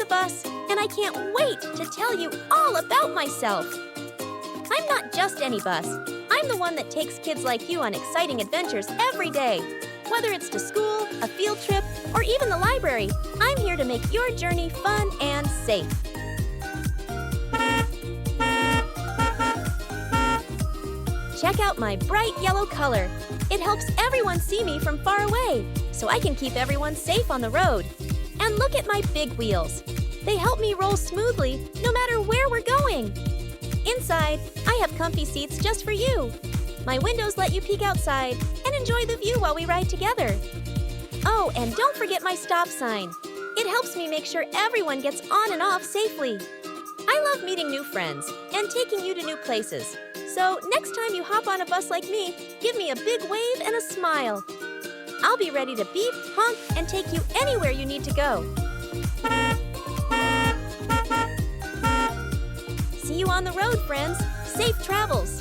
the bus, and I can't wait to tell you all about myself. I'm not just any bus. I'm the one that takes kids like you on exciting adventures every day. Whether it's to school, a field trip, or even the library, I'm here to make your journey fun and safe. Check out my bright yellow color. It helps everyone see me from far away, so I can keep everyone safe on the road. And look at my big wheels. They help me roll smoothly no matter where we're going. Inside, I have comfy seats just for you. My windows let you peek outside and enjoy the view while we ride together. Oh, and don't forget my stop sign. It helps me make sure everyone gets on and off safely. I love meeting new friends and taking you to new places. So next time you hop on a bus like me, give me a big wave and a smile. I'll be ready to beep, honk, and take you anywhere you need to go. See you on the road, friends. Safe travels.